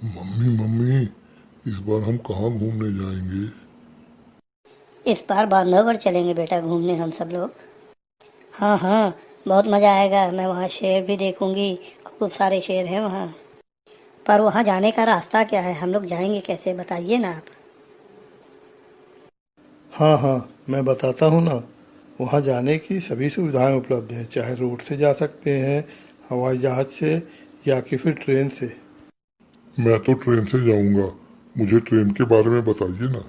Mummy mummy, इस बार हम कहाँ घूमने जाएंगे? इस बार बांधवगढ़ चलेंगे बेटा घूमने हम सब लोग। हाँ हाँ, बहुत मज़ा आएगा। मैं वहाँ शेर भी देखूंगी, खूब सारे शेर हैं वहाँ। पर वहाँ जाने का रास्ता क्या है, हम लोग जाएंगे कैसे, बताइए ना आप। हाँ हाँ, मैं बताता हूँ ना। वहाँ जाने की सभी सुविधाएं उपलब्ध हैं, चाहे रोड से जा सकते हैं, हवाई जहाज से, या कि फिर ट्रेन से। मैं तो ट्रेन से जाऊंगा। मुझे ट्रेन के बारे में बताइए ना।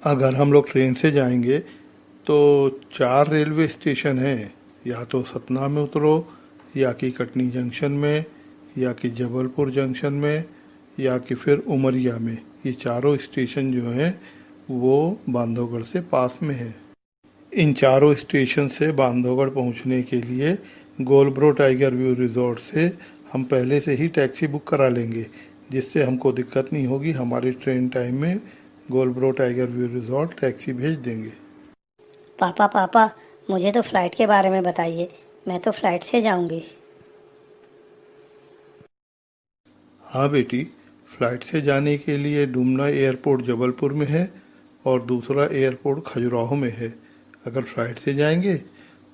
अगर हम लोग ट्रेन से जाएंगे तो 4 रेलवे स्टेशन हैं। या तो सतना में उतरो, या कि कटनी जंक्शन में, या कि जबलपुर जंक्शन में, या कि फिर उमरिया में। ये चारों स्टेशन जो हैं वो बांधवगढ़ से पास में है। इन चारों स्टेशन से बांधवगढ़ पहुंचने के लिए गोलब्रो टाइगर व्यू रिजॉर्ट से हम पहले से ही टैक्सी बुक करा लेंगे, जिससे हमको दिक्कत नहीं होगी। हमारी ट्रेन टाइम में गोलब्रो टाइगर व्यू रिजॉर्ट टैक्सी भेज देंगे। पापा पापा, मुझे तो फ़्लाइट के बारे में बताइए, मैं तो फ़्लाइट से जाऊंगी। हाँ बेटी, फ्लाइट से जाने के लिए डुमना एयरपोर्ट जबलपुर में है और दूसरा एयरपोर्ट खजुराहो में है। अगर फ्लाइट से जाएंगे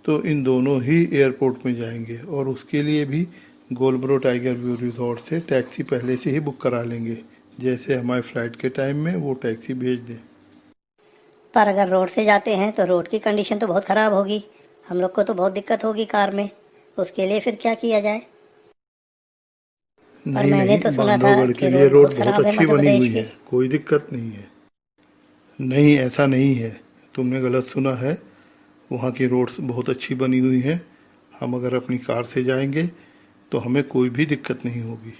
तो इन दोनों ही एयरपोर्ट में जाएंगे, और उसके लिए भी गोलब्रो टाइगर व्यू रिजॉर्ट से टैक्सी पहले से ही बुक करा लेंगे, जैसे हमारे फ्लाइट के टाइम में वो टैक्सी भेज दें। पर अगर रोड से जाते हैं तो रोड की कंडीशन तो बहुत ख़राब होगी, हम लोग को तो बहुत दिक्कत होगी कार में। उसके लिए फिर क्या किया जाए? पर नहीं मैंने नहीं, तो सुना था बांधवगढ़ के कि लिए रोड बहुत रोड बहुत ख़राब है अच्छी मध्य बनी प्रदेश हुई की। है, कोई दिक्कत नहीं है। नहीं, ऐसा नहीं है, तुमने गलत सुना है। वहाँ की रोड्स बहुत अच्छी बनी हुई हैं। हम अगर अपनी कार से जाएंगे तो हमें कोई भी दिक्कत नहीं होगी।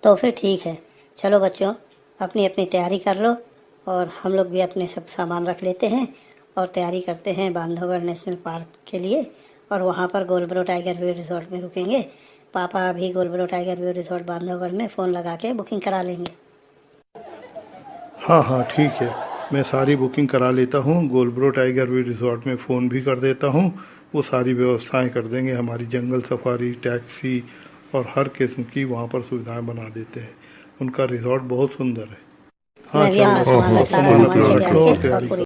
तो फिर ठीक है, चलो बच्चों, अपनी अपनी तैयारी कर लो, और हम लोग भी अपने सब सामान रख लेते हैं और तैयारी करते हैं बांधवगढ़ नेशनल पार्क के लिए। और वहाँ पर गोलब्रो टाइगर व्यू रिजॉर्ट में रुकेंगे। पापा अभी गोलब्रो टाइगर व्यू रिजॉर्ट बांधवगढ़ में फ़ोन लगा के बुकिंग करा लेंगे। हाँ हाँ ठीक है, मैं सारी बुकिंग करा लेता हूँ। गोलब्रो टाइगर व्यू रिजॉर्ट में फ़ोन भी कर देता हूँ। वो सारी व्यवस्थाएं कर देंगे, हमारी जंगल सफारी, टैक्सी और हर किस्म की वहाँ पर सुविधाएं बना देते हैं। उनका रिजॉर्ट बहुत सुंदर है। हाँ मैं भी चलो, अपना हाँ सामान हाँ, रख अपना ला रही सामान चलो हूँ अपना अच्छे तैयारी रख से लो आके, और करते हैं। और तैयारी पूरी करो।